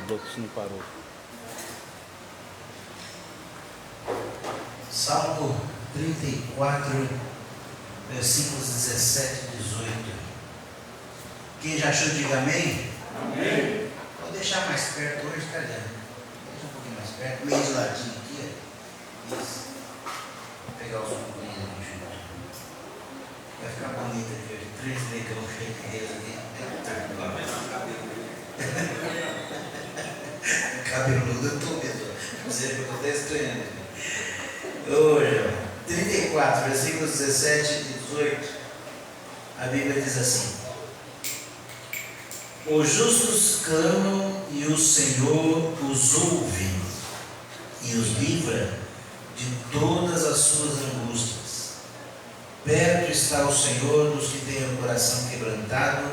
box não parou. Salmo 34, versículos 17 e 18. Quem já achou, diga amém. Amém. Vou deixar mais perto hoje, tá ligado? Deixa um pouquinho mais perto, meio de ladinho aqui. Ó. Isso. Vou pegar os companheiros aqui junto. Vai ficar bonito aqui hoje. 3 negão cheio de reis aqui. Cabeludo eu estou mesmo. Você eu estou até estranhando. Hoje, 34, versículos 17 e 18. A Bíblia diz assim: os justos clamam e o Senhor os ouve e os livra de todas as suas angústias. Perto está o Senhor dos que têm o coração quebrantado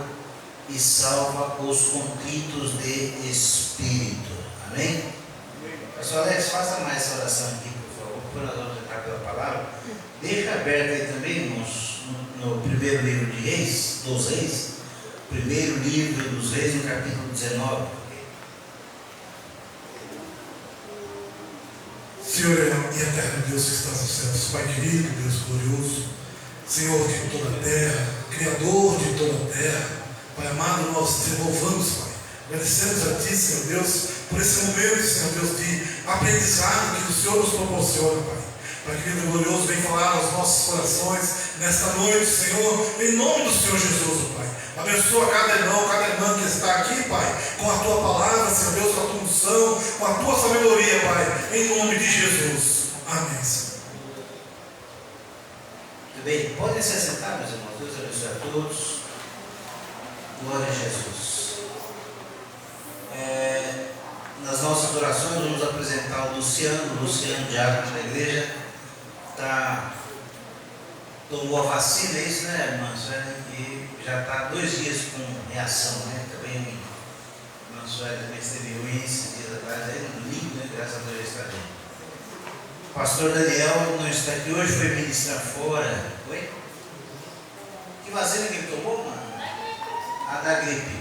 e salva os contritos de espírito. Amém? Pastor Alex, faça mais essa oração aqui, por favor, quando nós vamos entrar pela palavra. Deixa aberto aí também, irmãos, no primeiro livro de Reis, dos Reis, primeiro livro dos Reis, no capítulo 19. Senhor e eterno Deus que estás nos céus, Pai querido, Deus glorioso, Senhor de toda a terra, Criador de toda a terra, Pai amado, nós te louvamos, Pai. Agradecemos a Ti, Senhor Deus, por esse momento, Senhor Deus, de aprendizado que o Senhor nos proporciona, Pai. Pai querido e glorioso, vem falar aos nossos corações nesta noite, Senhor, em nome do Senhor Jesus, Pai. Abençoa cada irmão, cada irmã que está aqui, Pai, com a Tua palavra, Senhor Deus, com a Tua unção, com a Tua sabedoria, Pai, em nome de Jesus. Amém, Senhor. Muito bem, podem se assentar, meus irmãos. Deus abençoe a todos. Glória a Jesus. Nas nossas orações vamos apresentar o Luciano diácono da igreja. Tomou a vacina, é isso, né, irmã Sueli? E já está 2 dias com reação, né? Também a irmã Sueli também esteve ruim esses dias atrás, aí no domingo, né? Graças a Deus já está bem. O pastor Daniel não está aqui hoje, foi ministrar fora. Oi? Que vacina que ele tomou, mano? A da gripe.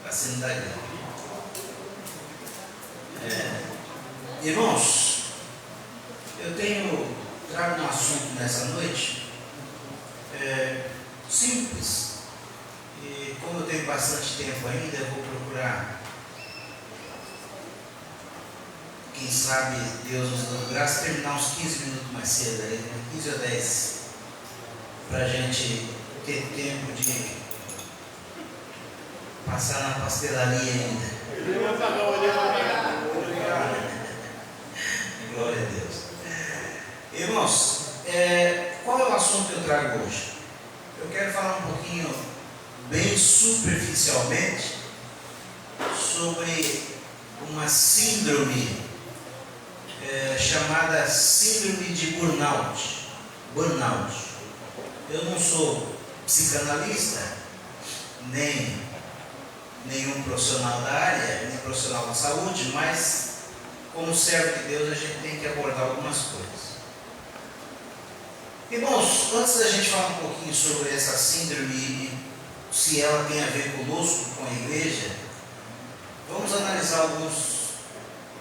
Vacina da gripe. Irmãos, eu trago um assunto nessa noite simples. E como eu tenho bastante tempo ainda, eu vou procurar, quem sabe Deus nos dando graça, terminar uns 15 minutos mais cedo aí, né? 15 ou 10, para a gente ter tempo de passar na pastelaria ainda. Glória a Deus. Irmãos, qual é o assunto que eu trago hoje? Eu quero falar um pouquinho, bem superficialmente, sobre uma síndrome chamada síndrome de burnout. Burnout. Eu não sou psicanalista, nem nenhum profissional da área, nem profissional da saúde, mas como servo de Deus a gente tem que abordar algumas coisas. Irmãos, antes da gente falar um pouquinho sobre essa síndrome e se ela tem a ver conosco, com a igreja, vamos analisar alguns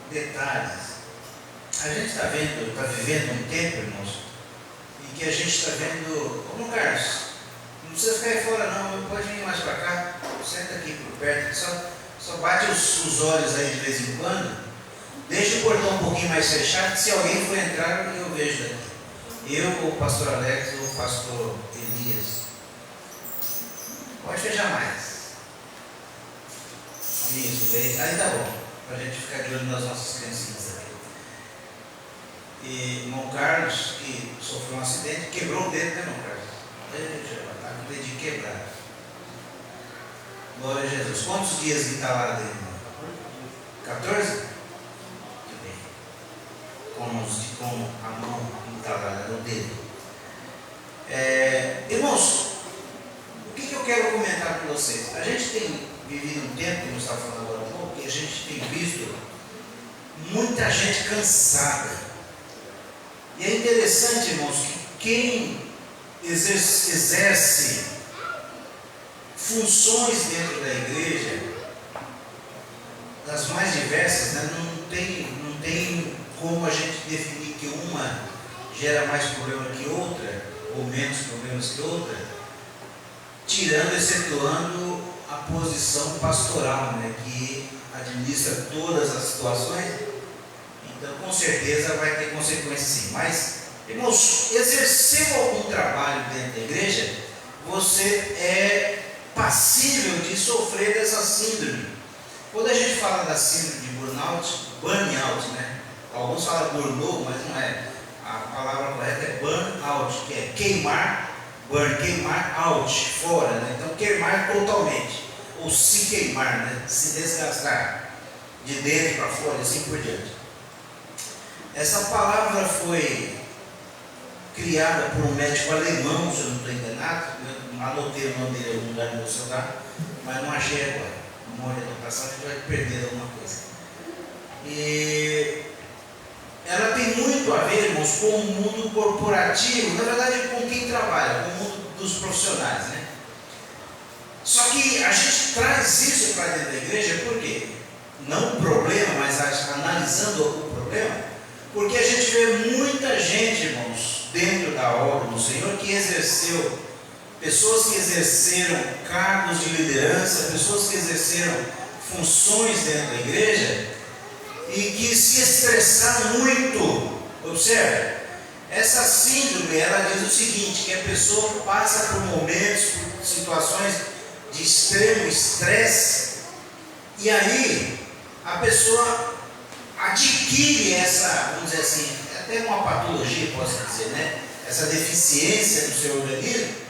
detalhes. A gente está vivendo um tempo, irmãos, em que a gente está vendo, ô Carlos, não precisa ficar aí fora não, pode vir mais para cá, senta aqui por perto, só bate os olhos aí de vez em quando, deixa o portão um pouquinho mais fechado, se alguém for entrar eu vejo daqui. Eu, ou o pastor Alex, ou o pastor Elias. Pode fechar mais. Isso, aí tá bom, para a gente ficar de olho nas nossas criancinhas aqui. E irmão Carlos, que sofreu um acidente, quebrou o dedo, né, irmão Carlos? Está com o dedinho quebrado. Glória a Jesus. Quantos dias de entalada, irmão? 14? Muito bem. Com a mão entalada no dedo. Irmãos, o que eu quero comentar com vocês? A gente tem vivido um tempo, como eu estava falando agora há pouco, que a gente tem visto muita gente cansada. E é interessante, irmãos, que quem exerce funções dentro da igreja gera mais problema que outra, ou menos problemas que outra, tirando, excetuando a posição pastoral, né, que administra todas as situações. Então, com certeza vai ter consequências sim. Mas, irmãos, exercendo algum trabalho dentro da igreja, você é passível de sofrer dessa síndrome. Quando a gente fala da síndrome de burnout, né? Alguns falam burnout, mas não é. A palavra correta é burnout, que é queimar out, fora, né? Então, queimar totalmente, ou se queimar, né? Se desgastar de dentro para fora e assim por diante. Essa palavra foi criada por um médico alemão, se eu não estou enganado. Eu anotei o nome dele em algum lugar no meu celular, mas não achei agora. Memória de anotação, a gente vai perder alguma coisa. E ela tem muito a ver, irmãos, com o mundo corporativo, na verdade com quem trabalha, com o mundo dos profissionais, né? Só que a gente traz isso para dentro da igreja, por quê? Não um problema, mas analisando o problema, porque a gente vê muita gente, irmãos, dentro da obra do Senhor, que exerceu, pessoas que exerceram cargos de liderança, pessoas que exerceram funções dentro da igreja, e que se estressaram muito. Observe, essa síndrome, ela diz o seguinte, que a pessoa passa por momentos, por situações de extremo estresse, e aí a pessoa adquire essa, vamos dizer assim, até uma patologia, posso dizer, né? Essa deficiência no seu organismo,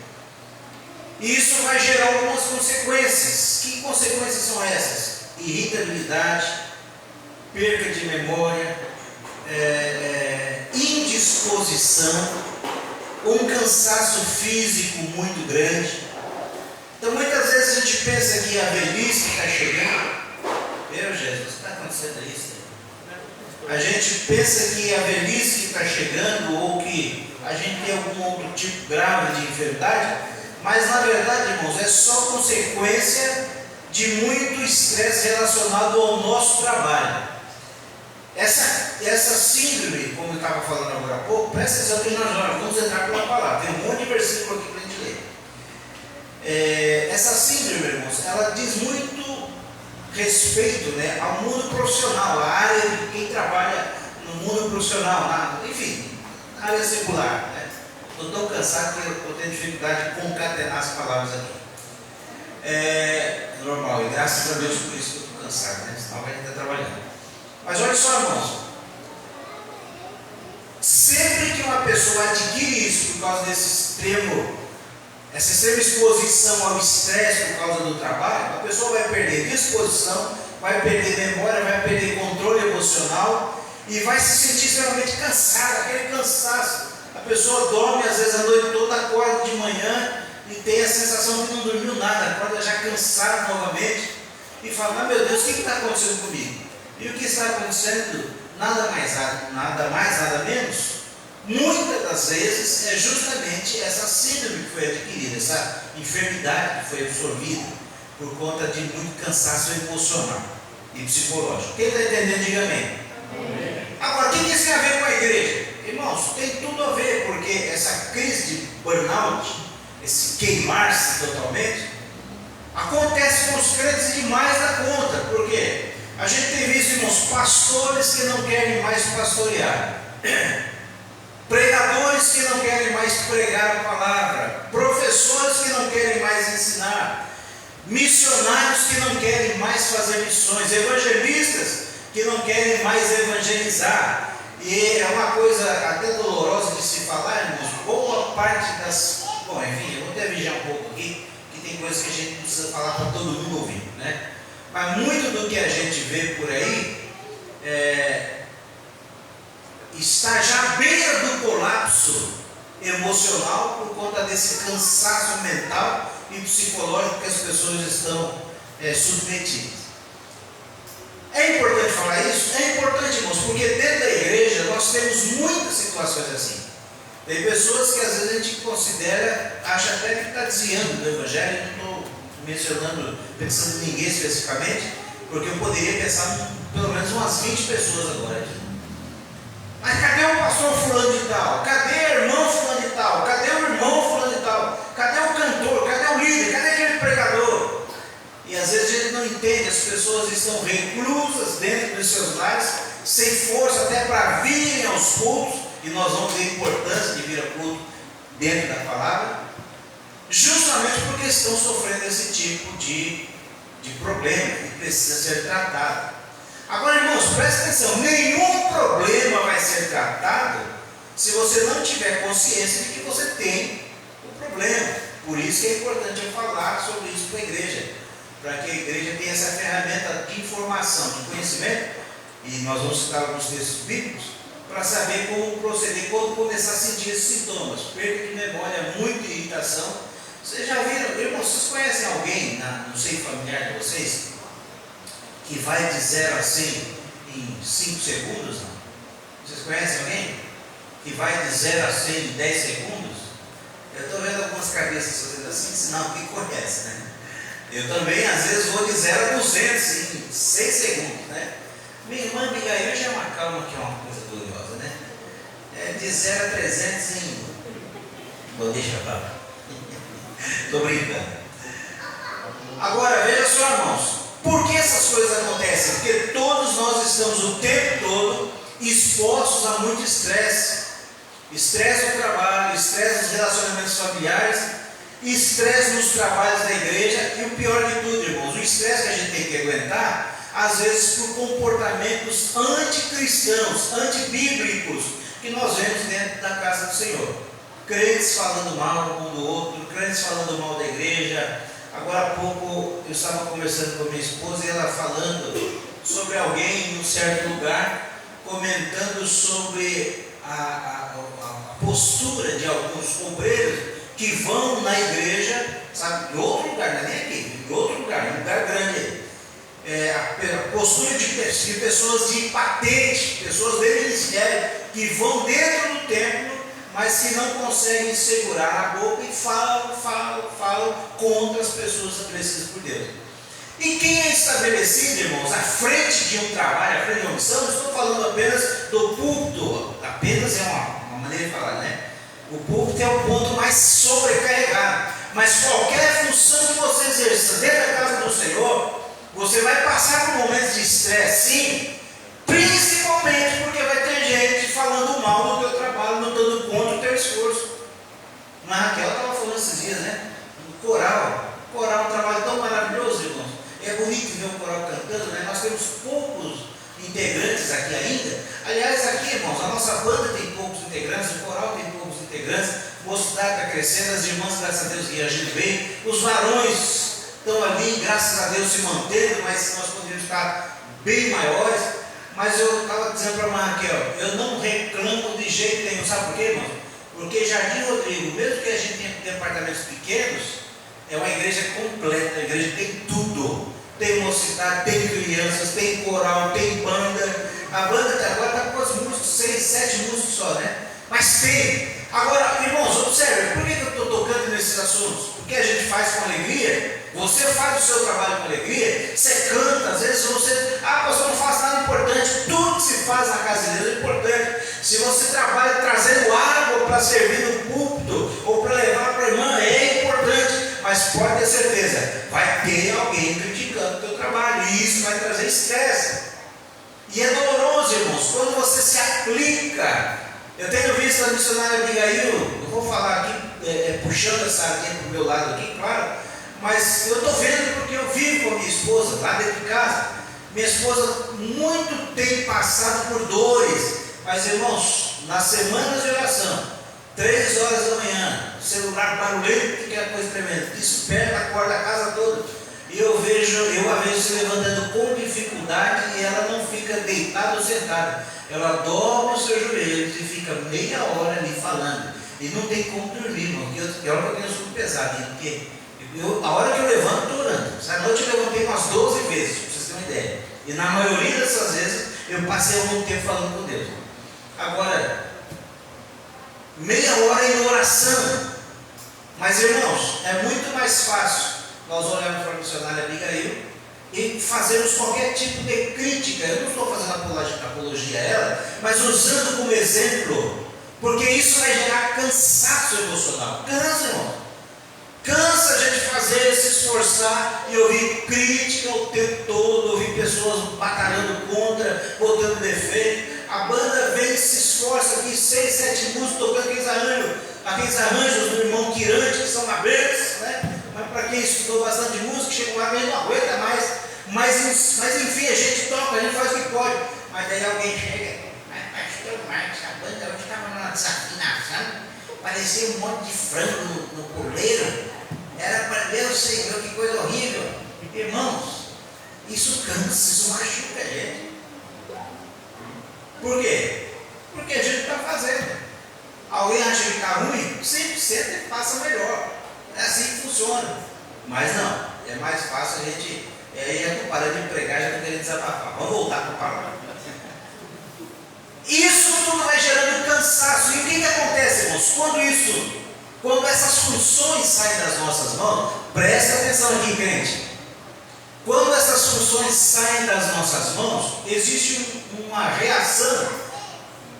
e isso vai gerar algumas consequências. Que consequências são essas? Irritabilidade, perca de memória, indisposição, um cansaço físico muito grande. Então muitas vezes a gente pensa que a velhice está chegando. Meu Jesus, o que está acontecendo isso? A gente pensa que a velhice que está chegando, ou que a gente tem algum outro tipo grave de enfermidade, mas na verdade, irmãos, é só consequência de muito estresse relacionado ao nosso trabalho. Essa síndrome, como eu estava falando agora há pouco, presta atenção que nós vamos entrar pela palavra, tem um monte de versículo aqui para a gente ler. Essa síndrome, irmãos, ela diz muito respeito, né, ao mundo profissional, a área de quem trabalha no mundo profissional, enfim, na área secular, né? Estou tão cansado que eu tenho dificuldade de concatenar as palavras aqui. É normal, e graças a Deus por isso que eu estou cansado, né? Senão vai estar trabalhando. Mas olha só, irmãos, sempre que uma pessoa adquire isso por causa essa extrema exposição ao estresse por causa do trabalho, a pessoa vai perder disposição, vai perder memória, vai perder controle emocional e vai se sentir extremamente cansada, aquele cansaço. A pessoa dorme às vezes a noite toda, acorda de manhã e tem a sensação de não dormiu nada, acorda já cansado novamente e fala, mas meu Deus, o que está acontecendo comigo? E o que está acontecendo, nada mais, nada menos, muitas das vezes é justamente essa síndrome que foi adquirida, essa enfermidade que foi absorvida por conta de muito cansaço emocional e psicológico. Quem está entendendo, diga amém. Agora, o que isso tem a ver com a igreja? Irmãos, tem tudo a ver, porque essa crise de burnout, esse queimar-se totalmente, acontece com os crentes demais da conta. Por quê? A gente tem visto, irmãos, pastores que não querem mais pastorear, pregadores que não querem mais pregar a palavra, professores que não querem mais ensinar, missionários que não querem mais fazer missões, evangelistas que não querem mais evangelizar. E é uma coisa até dolorosa de se falar, irmãos, boa parte das... Bom, enfim, eu vou até vigiar um pouco aqui, que tem coisas que a gente não precisa falar para todo mundo ouvir, né? Mas muito do que a gente vê por aí está já à beira do colapso emocional por conta desse cansaço mental e psicológico que as pessoas estão submetidas. É importante falar isso? É importante, irmãos, porque dentro da igreja nós temos muitas situações assim. Tem pessoas que às vezes a gente considera, acha até que está desviando do evangelho. Não estou mencionando, pensando em ninguém especificamente, porque eu poderia pensar em pelo menos umas 20 pessoas agora aqui. Mas cadê o pastor pastor fulano de tal? Cadê o irmão fulano de tal? Cadê o irmão fulano de tal? Cadê o cantor? Cadê o líder? Cadê aquele pregador? E às vezes a gente não entende, as pessoas estão reclusas dentro dos seus lares, sem força até para virem aos cultos, e nós vamos ver a importância de vir ao culto dentro da palavra, justamente porque estão sofrendo esse tipo de problema que precisa ser tratado. Agora, irmãos, presta atenção, nenhum problema vai ser tratado se você não tiver consciência de que você tem o problema. Por isso que é importante eu falar sobre isso com a igreja, para que a igreja tenha essa ferramenta de informação, de conhecimento, e nós vamos citar alguns textos bíblicos, para saber como proceder quando começar a sentir esses sintomas: perda de memória, muita irritação. Vocês já viram, irmãos, vocês conhecem alguém no seio familiar de vocês que vai de 0 a 100 em 5 segundos? Não? Vocês conhecem alguém que vai de 0 a 100 em 10 segundos? Eu estou vendo algumas cabeças fazendo assim, sinal que conhece, né? Eu também, às vezes, vou de 0 a 200 em 6 segundos, né? Minha irmã Abigail já é uma calma, que é uma coisa gloriosa, né? É de 0 a 300 em... Bom, deixa eu falar. Estou brincando. Agora, veja só, irmãos, por que essas coisas acontecem? Porque todos nós estamos o tempo todo expostos a muito estresse. Estresse no trabalho, estresse nos relacionamentos familiares, estresse nos trabalhos da igreja, e o pior de tudo, irmãos, o estresse que a gente tem que aguentar, às vezes por comportamentos anticristãos, antibíblicos, que nós vemos dentro da casa do Senhor. Crentes falando mal um do outro, crentes falando mal da igreja. Agora há pouco eu estava conversando com a minha esposa e ela falando sobre alguém em um certo lugar, comentando sobre a postura de alguns obreiros que vão na igreja, sabe, em outro lugar, não é nem aqui, em outro lugar, um lugar grande. A postura de pessoas de patente, pessoas de ministério, que vão dentro do templo, mas que não conseguem segurar a boca e falam contra as pessoas estabelecidas por Deus. E quem é estabelecido, irmãos, à frente de um trabalho, à frente de uma missão, não estou falando apenas do púlpito, apenas é uma maneira de falar, né? O púlpito é o ponto mais sobrecarregado, mas qualquer função que você exerça dentro da casa do Senhor, você vai passar por momentos de estresse, sim, principalmente porque vai ter gente falando mal do teu trabalho, não dando conta do teu esforço. Mas a Raquel estava falando esses dias, né? Um coral é um trabalho tão maravilhoso, irmãos. É bonito ver um coral cantando, né? Nós temos poucos integrantes aqui ainda. Aliás, aqui, irmãos, a nossa banda tem poucos integrantes, o coral tem poucos integrantes, o mocidade está crescendo, as irmãs, graças a Deus, reagindo bem, os varões estão ali, graças a Deus, se mantendo, mas nós poderíamos estar bem maiores. Mas eu estava dizendo para a Raquel, eu não reclamo de jeito nenhum. Sabe por quê, irmão? Porque Jardim Rodrigo, mesmo que a gente tenha departamentos pequenos, é uma igreja completa, a igreja tem tudo. Tem mocidade, tem crianças, tem coral, tem banda. A banda até agora está com os músicos, 6, 7 músicos só, né? Mas tem. Agora, irmãos, observe, por que eu estou tocando nesses assuntos? Porque a gente faz com alegria. Você faz o seu trabalho com alegria, você canta, às vezes você, pastor, não faz nada importante. Tudo que se faz na casa de Deus é importante. Se você trabalha trazendo água para servir no púlpito, ou para levar para a irmã, é importante. Mas pode ter certeza, vai ter alguém criticando o teu trabalho, e isso vai trazer estresse. E é doloroso, irmãos, quando você se aplica. Eu tenho visto a missionária Abigail, eu vou falar aqui, puxando essa sardinha para o meu lado aqui, claro. Mas eu estou vendo porque eu vivo com a minha esposa lá dentro de casa. Minha esposa muito tem passado por dores. Mas, irmãos, nas semanas de oração, 3 horas da manhã, celular barulhento, que é coisa tremenda, desperta, acorda a casa toda. E eu a vejo se levantando com dificuldade, e ela não fica deitada ou sentada. Ela dobra os seus joelhos e fica meia hora ali falando. E não tem como dormir, irmão. E olha que eu tenho sono pesado, porque a hora que eu levanto, estou orando. Essa noite eu levantei umas 12 vezes, para vocês terem uma ideia. E na maioria dessas vezes, eu passei algum tempo falando com Deus. Agora, meia hora em oração. Mas, irmãos, é muito mais fácil nós olharmos para a missionária Abigail e fazermos qualquer tipo de crítica. Eu não estou fazendo apologia a ela, mas usando como exemplo, porque isso vai gerar cansaço emocional. Cansa, irmão. Cansa a gente fazer, se esforçar e ouvir crítica o tempo todo, ouvir pessoas batalhando contra, botando defeito. A banda vem e se esforça aqui, 6, 7 músicos tocando aqueles arranjos do irmão Quirante, que são uma bênção, né? Mas para quem estudou bastante música, chega lá e não aguenta mais. Mas enfim, a gente toca, a gente faz o que pode. Mas daí alguém chega, mas pastor Marcos, a banda hoje estava numa desafinação, parecia um monte de frango no poleiro. Era para Deus, Senhor, que coisa horrível. Irmãos, isso cansa, isso machuca a gente. Por quê? Porque a gente está fazendo. Alguém acha que está ruim? Sempre senta e faça melhor. É assim que funciona. Mas não, é mais fácil a gente. Aí já estou parando de pregar, já estou querendo desabafar. Vamos voltar para o palavra. Isso tudo vai gerando cansaço. E o que acontece, irmãos? Quando essas funções saem das nossas mãos, presta atenção aqui, crente. Quando essas funções saem das nossas mãos, existe uma reação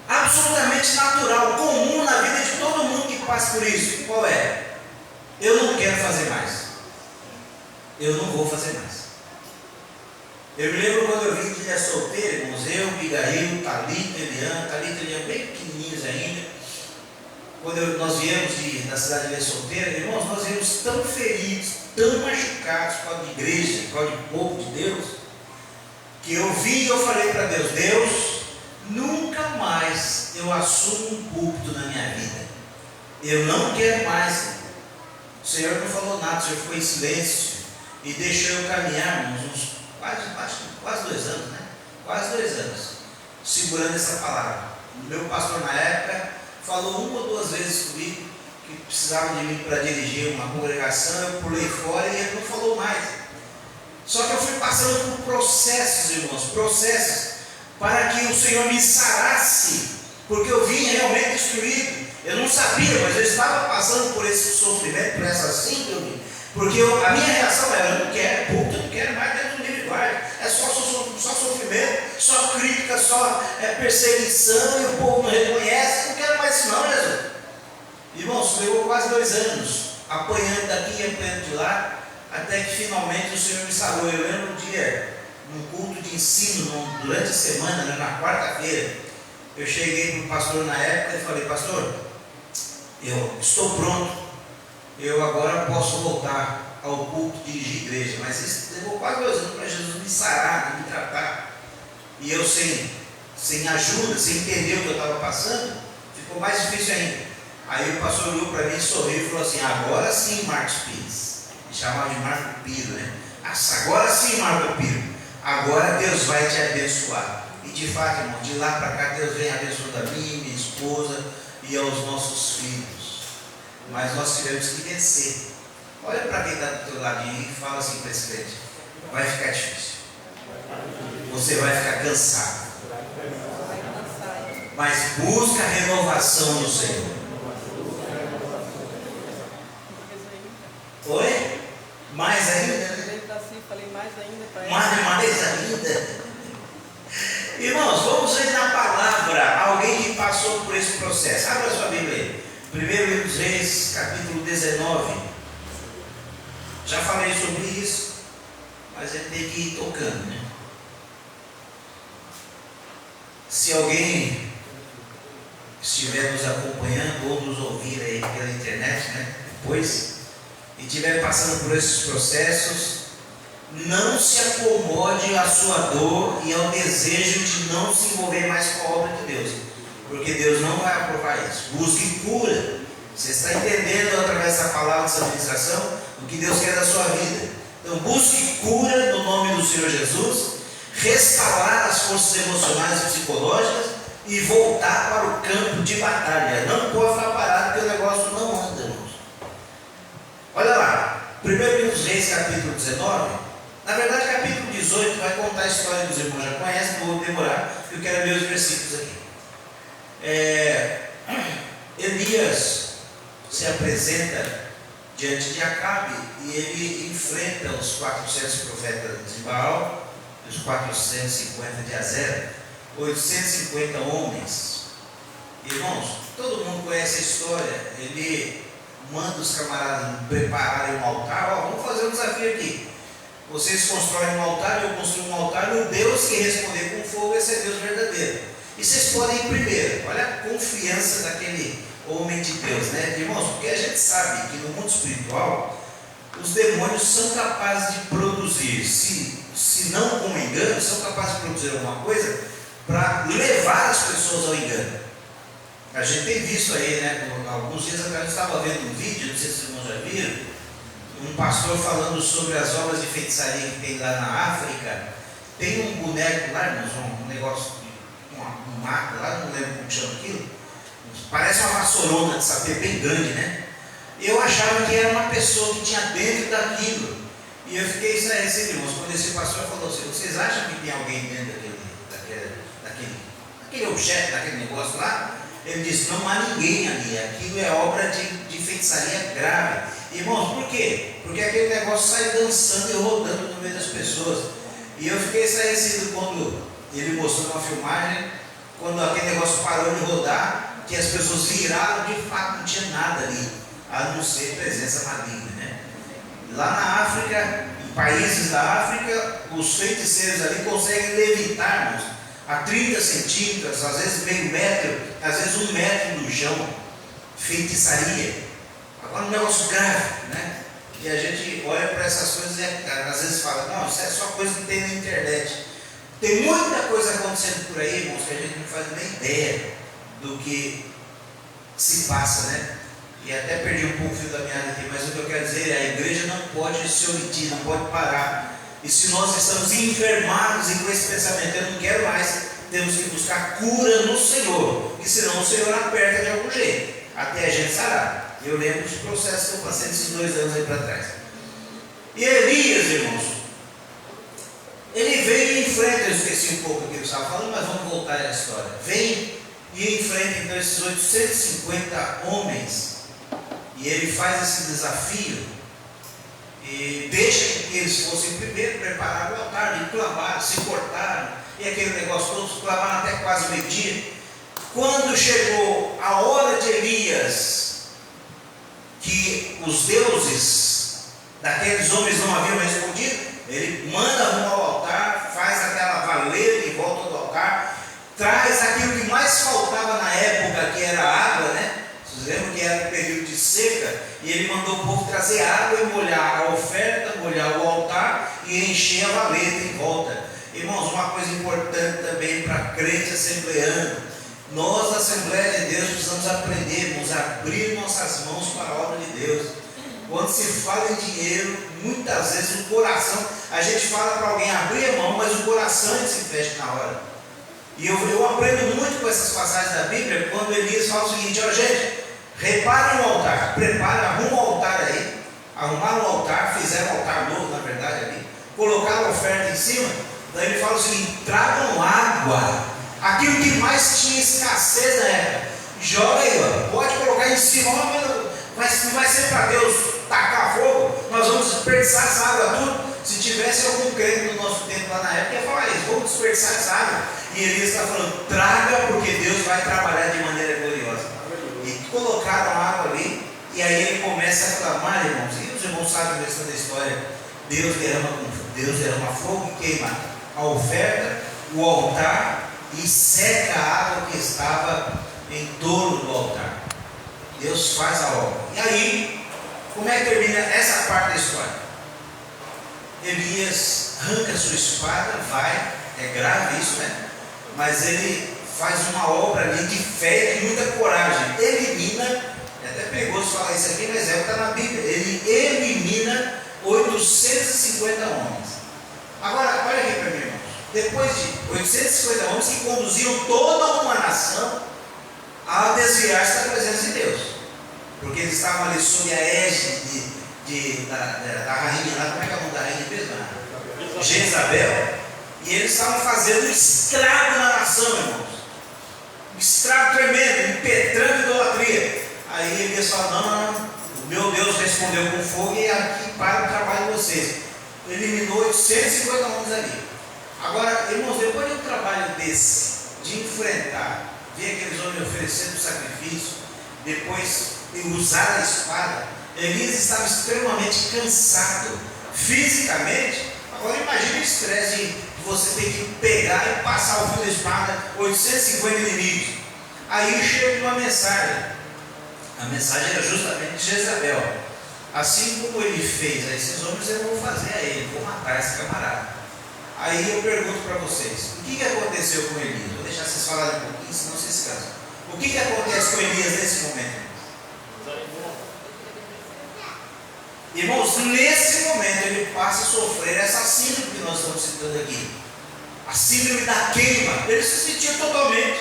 absolutamente natural, comum na vida de todo mundo que passa por isso. Qual é? Eu não quero fazer mais. Eu não vou fazer mais. Eu me lembro quando eu vi que ele é solteiro, irmãos, eu, Abigail, Thalita, Eliana bem pequenininhos ainda. Quando nós viemos da cidade de solteira, irmãos, nós viemos tão feridos, tão machucados por causa de igreja, por causa de povo de Deus, que eu vi e eu falei para Deus: Deus, nunca mais eu assumo um púlpito na minha vida. Eu não quero mais. O Senhor não falou nada, o Senhor ficou em silêncio e deixou eu caminhar, irmãos, uns quase 2 anos, né? Quase 2 anos, segurando essa palavra. O meu pastor na época falou 1 ou 2 vezes comigo que precisava de mim para dirigir uma congregação. Eu pulei fora e ele não falou mais. Só que eu fui passando por processos, irmãos, para que o Senhor me sarasse, porque eu vinha realmente destruído. Eu não sabia, mas eu estava passando por esse sofrimento, por essa síndrome, porque a minha reação era: eu não quero púlpito, eu não quero mais dentro do livro guarda. É só sofrimento, só crítica, só perseguição, e o povo não reconhece. Eu não quero mais isso não, Jesus. Irmãos, levou quase 2 anos, apanhando daqui e apanhando de lá, até que finalmente o Senhor me sarou. Eu lembro um dia, num culto de ensino, durante a semana, né, na quarta-feira, eu cheguei para o pastor na época e falei: pastor, eu estou pronto, eu agora posso voltar ao culto, dirigir igreja. Mas isso levou quase 2 anos para Jesus me sarar, me tratar. E eu sem ajuda, sem entender o que eu estava passando, ficou mais difícil ainda. Aí o pastor olhou para mim, sorriu e falou assim: agora sim, Marcos Pires. Me chamava de Marco Piro, né? Agora sim, Marco Piro. Agora Deus vai te abençoar. E de fato, irmão, de lá para cá Deus vem abençoando a mim, minha esposa e aos nossos filhos. Mas nós tivemos que vencer. Olha para quem está do teu ladinho e fala assim para esse crente: vai ficar difícil, você vai ficar cansado, mas busca a renovação do Senhor. Oi? Mais ainda? Falei mais ainda para Mais ainda. Irmãos, vamos ver na palavra alguém que passou por esse processo. Abra sua Bíblia aí. 1 livro dos Reis, capítulo 19. Já falei sobre isso, mas a gente tem que ir tocando, né? Se alguém estiver nos acompanhando ou nos ouvir aí pela internet, né, depois, e estiver passando por esses processos, não se acomode à sua dor e ao desejo de não se envolver mais com a obra de Deus, porque Deus não vai aprovar isso. Busque cura. Você está entendendo através dessa palavra, dessa ministração, o que Deus quer da sua vida. Então busque cura no nome do Senhor Jesus, restaurar as forças emocionais e psicológicas e voltar para o campo de batalha. Não pode ficar parado, porque o negócio não anda, irmãos. Olha lá, 1 livro dos Reis, capítulo 19. Na verdade, capítulo 18 vai contar a história dos irmãos, já conhecem, não vou demorar, porque eu quero ler os versículos aqui. Elias se apresenta diante de Acabe, e ele enfrenta os 400 profetas de Baal, os 450 de Azera, 850 homens. Irmãos, todo mundo conhece a história. Ele manda os camaradas prepararem um altar. Ó, vamos fazer um desafio aqui. Vocês constroem um altar, eu construo um altar, e o Deus que responder com fogo, esse é Deus verdadeiro. E vocês podem ir primeiro. Olha a confiança daquele homem de Deus, né? Irmãos, porque a gente sabe que no mundo espiritual os demônios são capazes de produzir, se não com engano, são capazes de produzir alguma coisa para levar as pessoas ao engano. A gente tem visto aí, né? Alguns dias atrás eu estava vendo um vídeo, não sei se os irmãos já viram, um pastor falando sobre as obras de feitiçaria que tem lá na África. Tem um boneco lá, irmãos, um negócio, um mato lá, não lembro como chama aquilo, parece uma vassourona de sapê bem grande, né? Eu achava que era uma pessoa que tinha dentro daquilo. E eu fiquei assim, irmãos, quando esse pastor falou assim: vocês acham que tem alguém dentro daquele objeto, daquele negócio lá? Ele disse: não há ninguém ali, aquilo é obra de feitiçaria grave. Irmãos, por quê? Porque aquele negócio sai dançando e rodando no meio das pessoas. E eu fiquei estarrecido quando ele mostrou uma filmagem, quando aquele negócio parou de rodar, que as pessoas viraram, de fato não tinha nada ali, a não ser presença maligna, né? Lá na África, em países da África, os feiticeiros ali conseguem levitar-nos a 30 centímetros, às vezes meio metro, às vezes 1 metro do chão. Feitiçaria. Agora um negócio grave, né? E a gente olha para essas coisas e às vezes fala: não, isso é só coisa que tem na internet. Tem muita coisa acontecendo por aí, irmãos, que a gente não faz nem ideia do que se passa, né? E até perdi um pouco o fio da meada aqui, mas o que eu quero dizer é: a igreja não pode se omitir, não pode parar. E se nós estamos enfermados e com esse pensamento, eu não quero mais, temos que buscar cura no Senhor, e senão o Senhor aperta de algum jeito, até a gente sarar. Eu lembro dos processos que eu passei nesses 2 anos aí para trás. E Elias, irmãos, ele veio e enfrenta, eu esqueci um pouco o que eu estava falando, mas vamos voltar à história. Vem e enfrenta então esses 850 homens, e ele faz esse desafio, e deixa que eles fossem primeiro preparar o altar, e clamaram, se cortaram, e aquele negócio todo, clamaram até quase meio-dia. Quando chegou a hora de Elias, que os deuses daqueles homens não haviam respondido, ele manda arrumar o altar, faz aquela valeta em volta do altar, traz aquilo que mais faltava na época, que era água, né? Vocês lembram que era um período de seca, e ele mandou o povo trazer água e molhar a oferta, molhar o altar e encher a valeta em volta. Irmãos, uma coisa importante também para crente assembleano: nós da Assembleia de Deus precisamos aprender, a abrir nossas mãos para a obra de Deus. Quando se fala em dinheiro, muitas vezes o coração, a gente fala para alguém abrir a mão, mas o coração se fecha na hora. E eu aprendo muito com essas passagens da Bíblia, quando Elias fala o seguinte: ó, gente, reparem o altar, preparem, arrumam o altar aí, arrumaram o altar, fizeram um altar novo, na verdade, ali, colocaram a oferta em cima. Daí ele fala o seguinte: tragam água, aquilo que mais tinha escassez na época, joga aí, ó, pode colocar em cima, mas não vai ser para Deus tacar fogo, nós vamos desperdiçar essa água tudo. Se tivesse algum crente no nosso tempo lá na época, ia falar isso: vamos desperdiçar essa água. E Elias está falando: traga, porque Deus vai trabalhar de maneira gloriosa. E colocaram a água ali, e aí ele começa a clamar, irmãos, e os irmãos sabem o resto da história. Deus derrama fogo e queima a oferta, o altar, e seca a água que estava em torno do altar. Deus faz a obra. E aí, como é que termina essa parte da história? Elias arranca sua espada, vai, é grave isso, né? Mas ele faz uma obra ali de fé e de muita coragem. Elimina, é até perigoso falar isso aqui, mas está na Bíblia. Ele elimina 850 homens. Agora, olha aqui para mim, irmãos. Depois de 850 homens que conduziram toda uma nação a desviar-se da presença de Deus, porque eles estavam ali sob a égide da rainha, lá, como é que é o nome da rainha mesmo? Jezabel. E eles estavam fazendo um estrago na nação, irmãos. Um estrago tremendo, impetrando idolatria. Aí Elias fala: não, Meu Deus respondeu com fogo e aqui para o trabalho de vocês. Eliminou 850 homens ali. Agora, irmãos, depois de um trabalho desse, de enfrentar, ver aqueles homens oferecendo sacrifício, depois de usar a espada, Elias estava extremamente cansado, fisicamente. Agora imagine o estresse de você ter que pegar e passar o fio da espada, 850 inimigos. Aí chega uma mensagem. A mensagem era justamente de Jezabel. Assim como ele fez a esses homens, eu vou fazer a ele, vou matar esse camarada. Aí eu pergunto para vocês, o que aconteceu com Elias? Vou deixar vocês falarem um pouquinho, senão vocês se cansam. O que acontece com Elias nesse momento? Irmãos, nesse momento ele passa a sofrer essa síndrome que nós estamos citando aqui. A síndrome da queima. Ele se sentia totalmente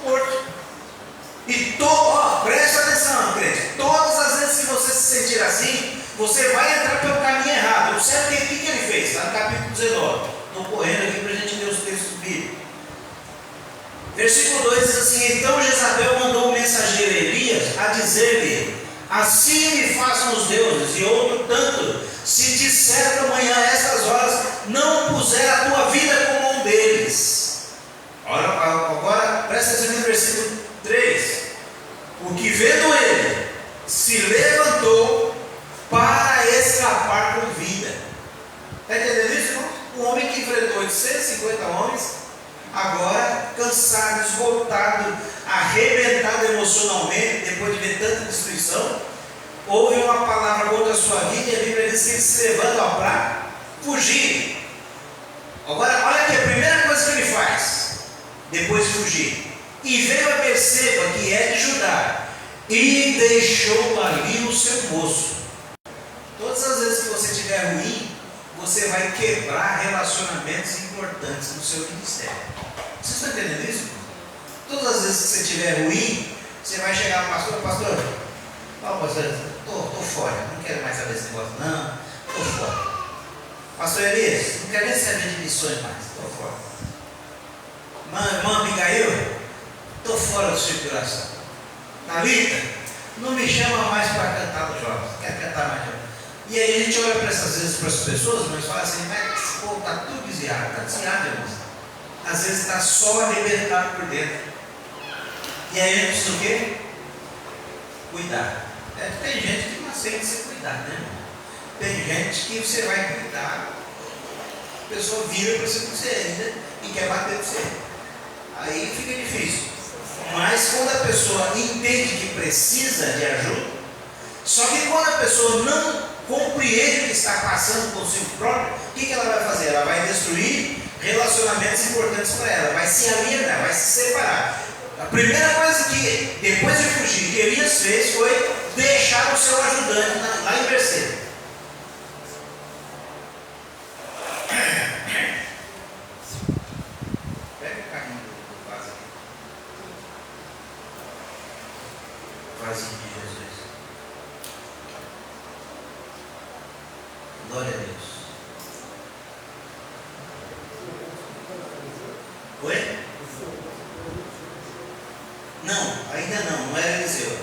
morto. E presta atenção, crente. Todas as vezes que você se sentir assim, você vai entrar pelo caminho errado. Observe o que ele fez. Está no capítulo 19. Estou correndo aqui para a gente ler os textos bíblicos. Versículo 2 diz assim: então Jezabel mandou o mensageiro Elias a dizer-lhe: assim me façam os deuses, e outro tanto, se disser que amanhã a estas horas não puser a tua vida como um deles. Agora presta atenção no versículo 3. Porque vendo ele, se levantou para escapar com vida. Está entendendo isso, irmão? Um homem que enfrentou 850 homens, agora cansado, esgotado, arrebentado emocionalmente, depois de ver tanta destruição, ouve uma palavra contra a sua vida e a Bíblia diz que ele se levanta para fugir. Agora, olha aqui a primeira coisa que ele faz, depois de fugir. E veio a Berseba, que é de Judá, e deixou ali o seu moço. Todas as vezes que você estiver ruim, você vai quebrar relacionamentos importantes no seu ministério. Vocês estão entendendo isso? Todas as vezes que você estiver ruim, você vai chegar no pastor: pastor, estou fora, não quero mais saber desse negócio, não, estou fora. Pastor Elias, não quero nem saber de missões mais, estou fora. Irmã Abigail, estou fora do circulação. Thalita, não me chama mais para cantar nos jovens, quero cantar mais jovens. E aí a gente olha para essas vezes para as pessoas, mas fala assim: mas esse povo está tudo desviado, está desviado, irmãos. Às vezes está só arrebentado por dentro. E aí a gente precisa o quê? Cuidar. Tem gente que não aceita ser cuidado, né, irmão? Tem gente que você vai cuidar, a pessoa vira para cima de você ainda e quer bater de você. Aí fica difícil. Mas quando a pessoa entende que precisa de ajuda, só que quando a pessoa não compreende o que está passando consigo próprio, o que ela vai fazer? Ela vai destruir relacionamentos importantes para ela, vai se alienar, vai se separar. A primeira coisa que, depois de fugir, que Elias fez foi deixar o seu ajudante lá em Berseba. Pega o carrinho do vaso aqui. Vasinho de Jesus. Glória a Deus. Oi? Não, ainda não era Eliseu.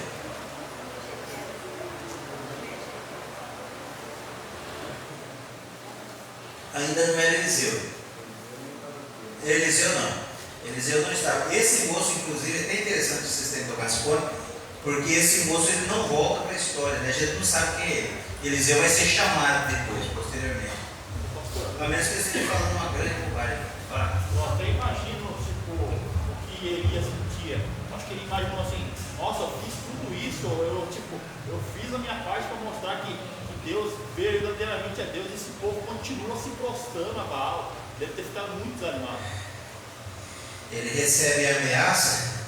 Ainda não era Eliseu. Eliseu não. Eliseu não estava. Esse moço, inclusive, é até interessante vocês terem tocado esse ponto, porque esse moço ele não volta para a história, né? A gente não sabe quem é ele. Eliseu vai ser chamado depois, posteriormente. A menos que ele esteja falando uma grande bobagem. Eu até imagino, o que Elias sentia. Acho que ele imaginou assim: nossa, eu fiz tudo isso, eu fiz a minha parte para mostrar que Deus verdadeiramente é Deus, e esse povo continua se prostrando a Baal. Deve ter ficado muito desanimado. Ele recebe a ameaça,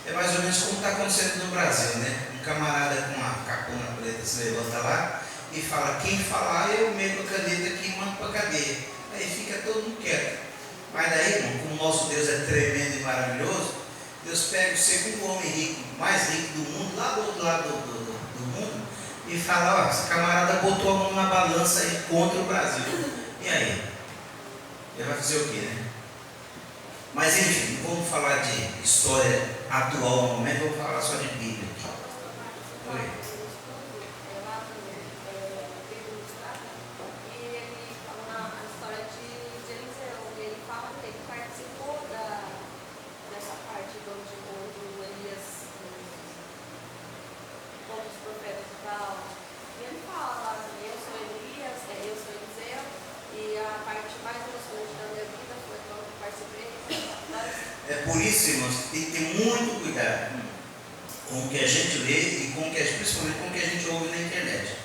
é mais ou menos como está acontecendo no Brasil, né? Um camarada com uma capuna preta se levanta lá e fala: quem falar, eu meto a caneta aqui e mando para a cadeia. Aí fica todo mundo quieto. Mas daí, irmão, como o nosso Deus é tremendo e maravilhoso, Deus pega o segundo homem rico, mais rico do mundo, lá do outro lado do mundo, e fala: ó, esse camarada botou a mão na balança aí contra o Brasil. E aí? Ele vai fazer o quê, né? Mas enfim, vamos falar de história atual no momento, vamos falar só de Bíblia. Oi? É por isso, irmãos, que tem que ter muito cuidado com o que a gente lê e com o que principalmente com o que a gente ouve na internet.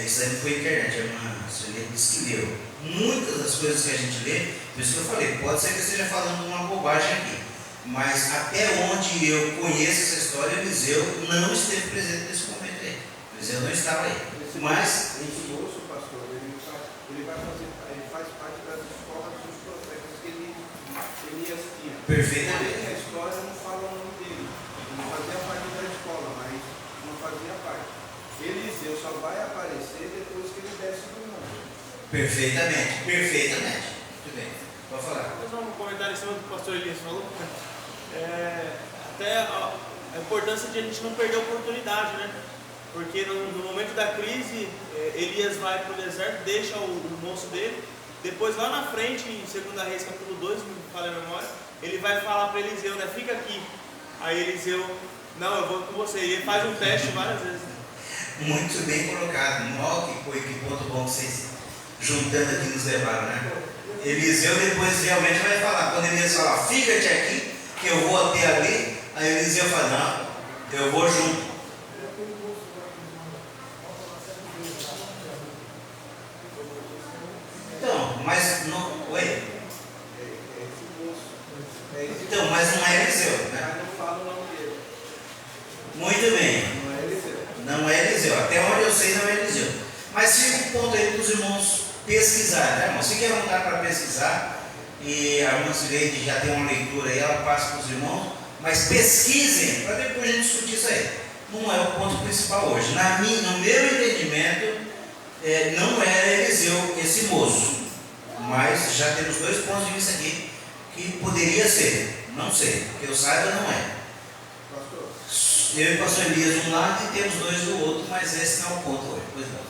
Isso aí não foi internet, a irmã Sueli disse que leu. Muitas das coisas que a gente lê, por isso que eu falei, pode ser que eu esteja falando uma bobagem aqui, mas até onde eu conheço essa história, Eliseu não esteve presente nesse momento aí. Eliseu não estava aí. Mas esse moço, pastor, ele faz parte das escolas dos profetas que Elias tinha. perfeitamente. Porém, a história não fala o nome dele. Ele fazia parte da escola, mas não fazia parte. Eliseu só vai aparecer depois que ele desce do monte. Perfeitamente. Muito bem. Pode falar. Vou fazer um comentário em cima do que o pastor Elias falou. Até a importância de a gente não perder a oportunidade, né? Porque no momento da crise, Elias vai para o deserto, deixa o moço dele. Depois, lá na frente, em 2 Reis, capítulo 2, me falha a memória, ele vai falar para Eliseu, né? Fica aqui. Aí Eliseu, não, eu vou com você. E ele faz um teste várias vezes. Muito bem colocado. Olha que ponto bom que vocês juntando aqui nos levaram, né? Eliseu depois realmente vai falar. Quando Elias fala, fica-te aqui, que eu vou até ali. Aí Eliseu fala, não, eu vou junto. Então, mas não. Oi? Então, mas não é Eliseu, né? Mas não fala o nome dele. Muito bem. Não é Eliseu. Não é Eliseu. Até onde eu sei, não é Eliseu. Mas fica um ponto aí para os irmãos pesquisar, né, irmãos? Fiquem à vontade para pesquisar. E a irmã Cileide já tem uma leitura aí, ela passa para os irmãos. Mas pesquisem para depois a gente discutir isso aí. Não é o ponto principal hoje. No meu entendimento, não era Eliseu esse moço. Mas já temos 2 pontos de vista aqui que poderia ser. Não sei, que eu saiba, não é. Pastor, Eu e o pastor Elias de um lado e temos 2 do outro, mas esse não é o ponto hoje. Pois não.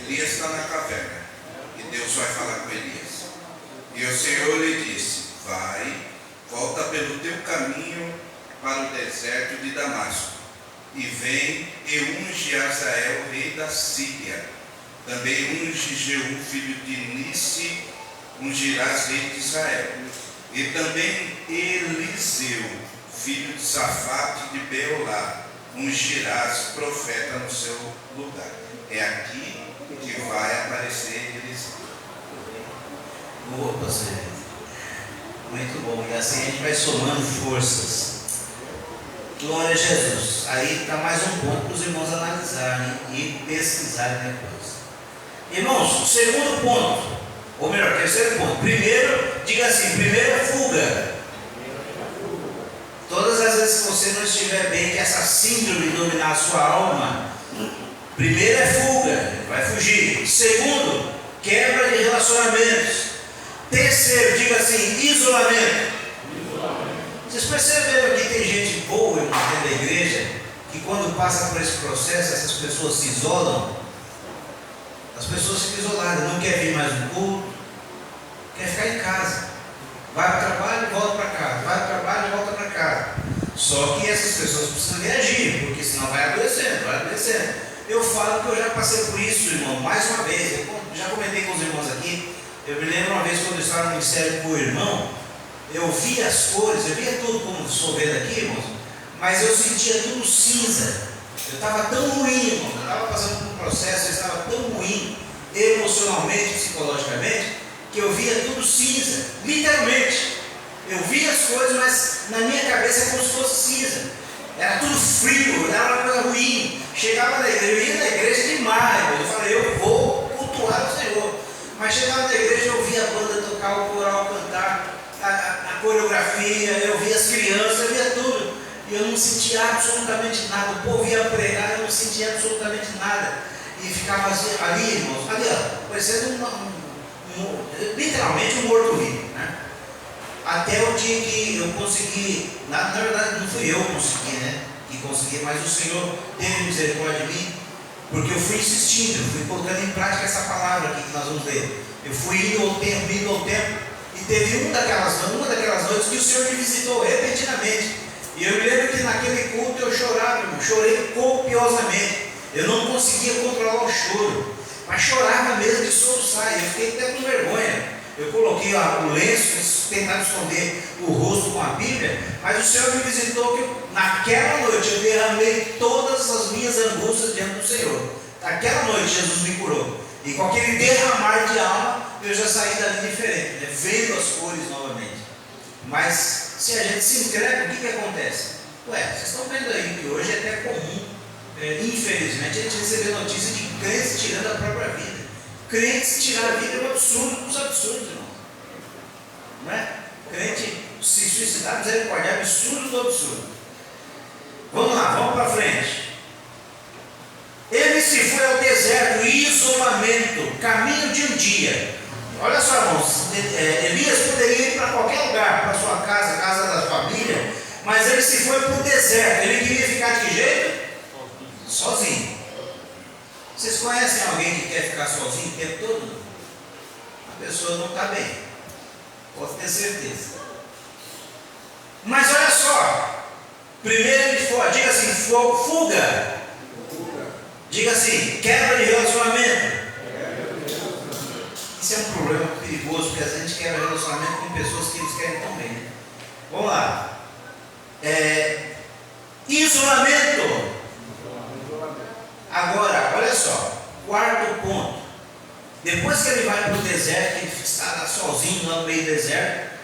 Elias está na caverna e Deus vai falar com Elias. E o Senhor lhe disse: vai, volta pelo teu caminho para o deserto de Damasco e vem e unge Azael, rei da Síria. Também unge Jeú, filho de Nissi, ungirás rei de Israel. E também Eliseu, filho de Safate de Beolá, ungirás profeta no seu lugar. É aqui que vai aparecer Eliseu. Boa, pastor Elias. Muito bom. E assim a gente vai somando forças. Glória a Jesus. Aí está mais um ponto para os irmãos analisarem e pesquisarem depois. Irmãos, segundo ponto, ou melhor, terceiro ponto. Primeiro, diga assim, primeiro é fuga. Todas as vezes que você não estiver bem, que essa síndrome dominar a sua alma, primeiro é fuga, vai fugir. Segundo, quebra de relacionamentos. Terceiro, diga assim, isolamento. Vocês perceberam que tem gente boa dentro da igreja, que quando passa por esse processo, essas pessoas se isolam? As pessoas ficam isoladas, não quer vir mais no culto, quer ficar em casa. Vai para o trabalho e volta para casa. Vai para o trabalho e volta para casa. Só que essas pessoas precisam reagir, porque senão vai adoecendo, vai adoecendo. Eu falo que eu já passei por isso, irmão, mais uma vez. Eu já comentei com os irmãos aqui. Eu me lembro uma vez quando eu estava no ministério com o irmão, eu via as cores, eu via tudo como estou vendo aqui, irmãos, mas eu sentia tudo cinza. Eu estava tão ruim, irmão, eu estava passando por um processo, eu estava tão ruim, emocionalmente, psicologicamente, que eu via tudo cinza, literalmente. Eu via as coisas, mas na minha cabeça é como se fosse cinza. Era tudo frio, era uma coisa ruim. Chegava na igreja, eu ia na igreja demais, eu falei, eu vou cultuar o Senhor. Mas chegava na igreja, eu via a banda tocar, o coral cantar, a coreografia, eu via as crianças, eu via tudo. E eu não sentia absolutamente nada. O povo ia pregar, eu não sentia absolutamente nada. E ficava assim, ali, irmãos, ali, ó, parecendo literalmente um morto-vivo, né? Até o dia que eu consegui, na verdade não fui eu que consegui, né? Que consegui, mas o Senhor teve misericórdia de mim, porque eu fui insistindo, eu fui colocando em prática essa palavra aqui que nós vamos ler. Eu fui indo ao tempo, e teve uma daquelas noites que o Senhor me visitou repentinamente. E eu me lembro que naquele culto eu chorava, irmão, chorei copiosamente. Eu não conseguia controlar o choro, mas chorava mesmo de soluçar. Eu fiquei até com vergonha, eu coloquei o lenço, tentava esconder o rosto com a Bíblia, mas o Senhor me visitou que naquela noite eu derramei todas as minhas angústias diante do Senhor. Naquela noite Jesus me curou. E com aquele derramar de alma, eu já saí dali diferente, né? Vendo as cores novamente. Mas se a gente se entrega, o que acontece? Vocês estão vendo aí que hoje é até comum, infelizmente, a gente receber notícia de crentes tirando a própria vida. Crentes tirar a vida é um absurdo dos absurdos, irmão. Não é? Crente se suicidar, misericórdia, é absurdo do absurdo. Vamos lá, vamos para frente. Ele se foi ao deserto, isolamento, caminho de um dia. Olha só, irmãos, Elias poderia ir para qualquer lugar, para sua casa, casa da família, mas ele se foi para o deserto. Ele queria ficar de que jeito? Sozinho. Vocês conhecem alguém que quer ficar sozinho o tempo todo? A pessoa não está bem, pode ter certeza. Mas olha só, primeiro ele foi, diga assim, fuga. Diga assim, quebra de relacionamento. Isso é um problema perigoso, porque às vezes a gente quebra relacionamento com pessoas que eles querem tão bem. Né? Vamos lá. Isolamento. Agora, olha só, quarto ponto. Depois que ele vai para o deserto, ele está lá sozinho, lá no meio do deserto,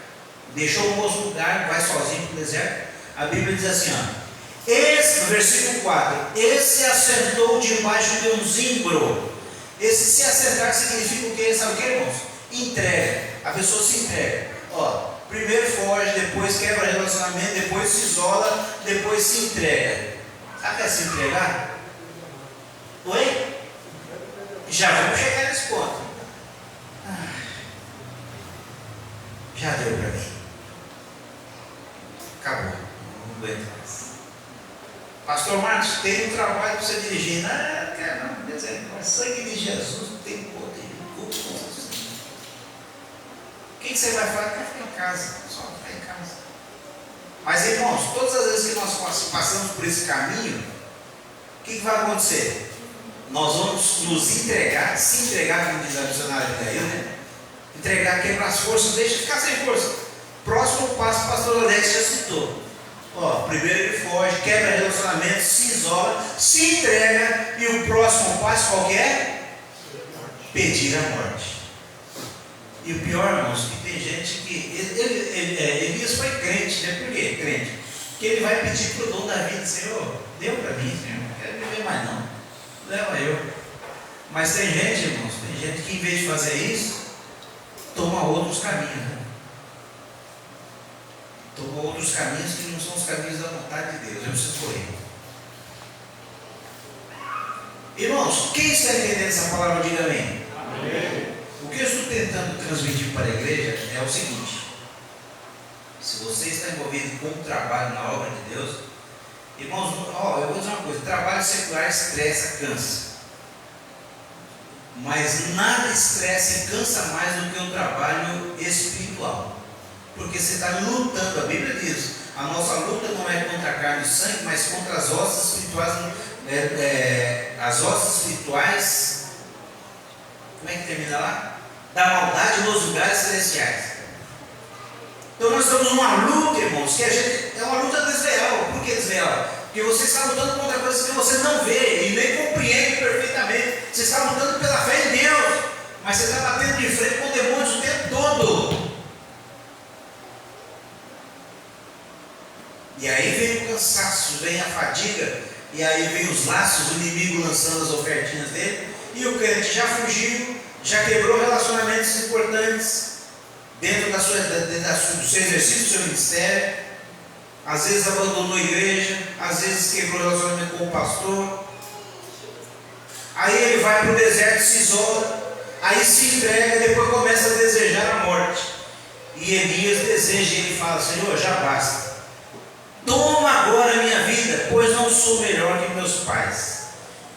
deixou um outro lugar, vai sozinho para o deserto. A Bíblia diz assim, ó. No versículo 4, ele se assentou debaixo de um zimbro. Esse se assentar significa o que? Sabe o que, irmãos? Entrega. A pessoa se entrega. Primeiro foge, depois quebra relacionamento, depois se isola, depois se entrega. Sabe o que é se entregar? Oi? Já vamos chegar nesse ponto. Já deu para mim. Acabou. Não aguento mais. Pastor Marcos, tem um trabalho para você dirigir. Não, cara, não, misericórdia. Sangue de Jesus não tem poder. O que você vai fazer? Vai ficar em casa. Só ficar em casa. Mas, irmãos, todas as vezes que nós passamos por esse caminho, o que vai acontecer? Nós vamos nos entregar, se entregar, como diz a missionária de Caio, né? Entregar, quebrar as forças, deixa ficar sem força. Próximo passo, o pastor Alex já citou. Primeiro ele foge, quebra relacionamento, se isola, se entrega, e o próximo passo qual que é? Pedir a morte. E o pior, irmãos, que tem gente que Elias foi crente, né? Por quê? Crente. Porque ele vai pedir para o dono da vida, Senhor, deu para mim, Senhor, não quero viver mais não, leva eu. Mas tem gente, irmãos, que em vez de fazer isso, toma outros caminhos, né? Tomou outros caminhos que não são os caminhos da vontade de Deus. Eu preciso correr. Irmãos, quem está entendendo essa palavra, diga amém. Amém. O que eu estou tentando transmitir para a igreja é o seguinte: se você está envolvido com o trabalho na obra de Deus, irmãos, eu vou dizer uma coisa: trabalho secular estressa, cansa. Mas nada estressa e cansa mais do que o trabalho espiritual. Porque você está lutando, a Bíblia diz, a nossa luta não é contra a carne e sangue, mas contra as hostes espirituais, as hostes espirituais, como é que termina lá? Da maldade nos lugares celestiais. Então nós estamos numa luta, irmãos, que é uma luta desleal. Por que desleal? Porque você está lutando contra coisas que você não vê e nem compreende perfeitamente. Você está lutando pela fé em Deus, mas você está batendo de frente com demônios o tempo todo. E aí vem o cansaço, vem a fadiga, e aí vem os laços, o inimigo lançando as ofertinhas dele, e o crente já fugiu, já quebrou relacionamentos importantes dentro do seu exercício, do seu ministério, às vezes abandonou a igreja, às vezes quebrou relacionamento com o pastor, aí ele vai para o deserto, se isola, aí se entrega, depois começa a desejar a morte, e Elias deseja, e ele fala: Senhor, já basta. Toma agora a minha vida, pois não sou melhor que meus pais.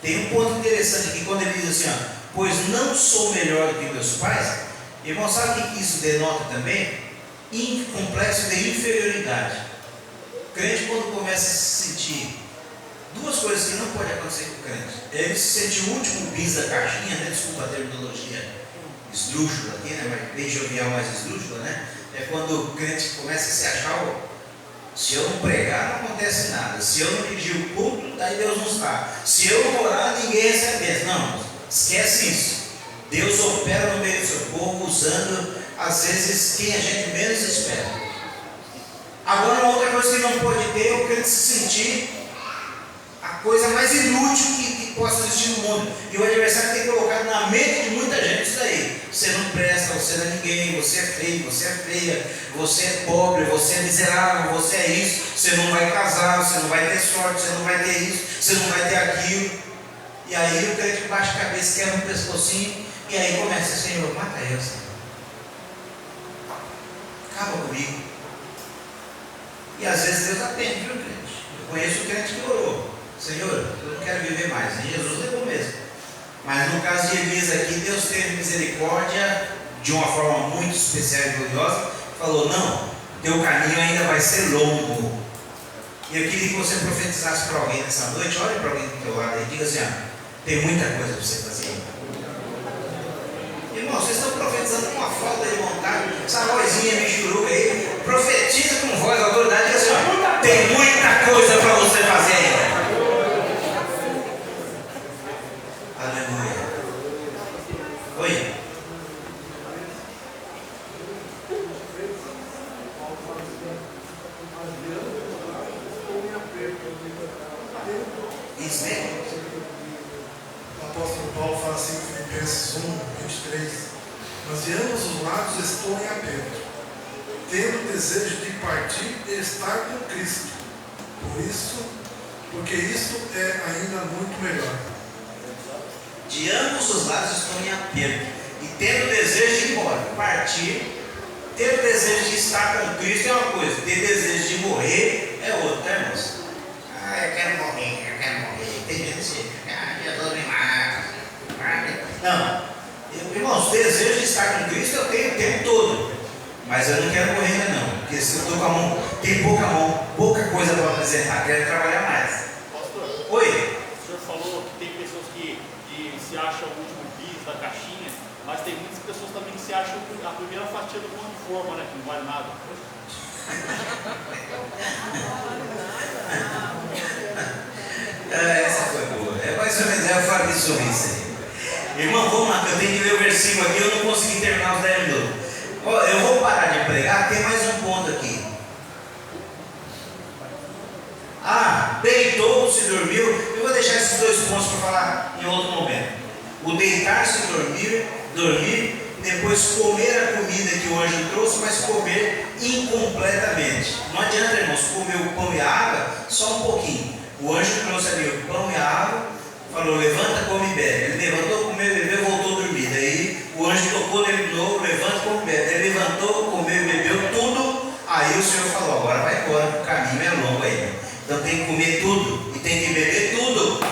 Tem um ponto interessante aqui, quando ele diz assim, pois não sou melhor que meus pais. Irmão, sabe o que isso denota também? Complexo de inferioridade. O crente, quando começa a se sentir, duas coisas que não pode acontecer com o crente: ele se sente o último bis da caixinha, né? Desculpa a terminologia esdrúxula aqui, né? Mas bem jovial, mais esdrúxula, né? É quando o crente começa a se achar, ó, se eu não pregar, não acontece nada. Se eu não pedir o culto, daí Deus não está. Se eu não orar, ninguém recebe bênção. Não, esquece isso. Deus opera no meio do seu povo, usando, às vezes, quem a gente menos espera. Agora, uma outra coisa que não pode ter é o crente se sentir a coisa mais inútil que possa existir no mundo. E o adversário tem colocado na mente de muita gente isso daí. Você não presta, você não é ninguém, você é feio, você é feia, você é pobre, você é miserável, você é isso, você não vai casar, você não vai ter sorte, você não vai ter isso, você não vai ter aquilo. E aí o crente baixa a cabeça, quebra um pescocinho, e aí começa, Senhor, mata eu, Senhor. Acaba comigo. E às vezes Deus atende, viu, crente? Eu conheço o crente que orou. Senhor, eu não quero viver mais. E Jesus levou mesmo. Mas no caso de Elias aqui, Deus teve misericórdia de uma forma muito especial e gloriosa. Falou, não, teu caminho ainda vai ser longo. E eu queria que você profetizasse para alguém nessa noite. Olha para alguém do teu lado e diga assim, tem muita coisa para você fazer. Irmão, vocês estão profetizando com uma falta de vontade. Essa vozinha michuruca aí. Profetiza com voz, autoridade. Diga assim, tem muita coisa para você fazer ainda. Aleluia. Oi. Isso mesmo. O apóstolo Paulo fala assim em Filipenses 1:23: mas de ambos os lados estou em aperto, tendo o desejo de partir e estar com Cristo. Porque isto é ainda muito melhor. De ambos os lados estou em aperto, e tendo o desejo de ir embora, partir, ter o desejo de estar com Cristo é uma coisa, ter desejo de morrer é outra, irmãos. Eu quero morrer, eu quero morrer. Tem gente assim, Jesus me mata. Não, irmãos, o desejo de estar com Cristo eu tenho o tempo todo, mas eu não quero morrer ainda não, porque se eu estou com a mão, tem pouca coisa para apresentar, quero trabalhar mais. Pastor, Oi? o senhor falou que tem pessoas que se acham o último bis da caixinha, mas tem muitas pessoas também que se acham a primeira fatia do pão de forma, né? Que não vale nada. Essa foi boa. É mais ou menos, eu falei sobre isso aí. Irmão, vamos lá, que eu tenho que ler o versículo aqui, eu não consegui terminar os 10 minutos. Eu vou parar de pregar, tem mais um ponto aqui. Deitou-se e dormiu. Eu vou deixar esses dois pontos para falar em outro momento. O deitar-se e dormir, depois comer a comida que o anjo trouxe, mas comer incompletamente. Não adianta, irmãos, comer o pão e a água só um pouquinho. O anjo trouxe ali o pão e a água, falou, levanta, come e bebe. Ele levantou, comeu, bebeu, voltou a dormir. Daí o anjo tocou nele de novo, levanta, come e bebe. Ele levantou, comeu, bebeu tudo. Aí o Senhor falou, agora vai embora, o caminho é longo ainda. Então tem que comer tudo e tem que beber tudo.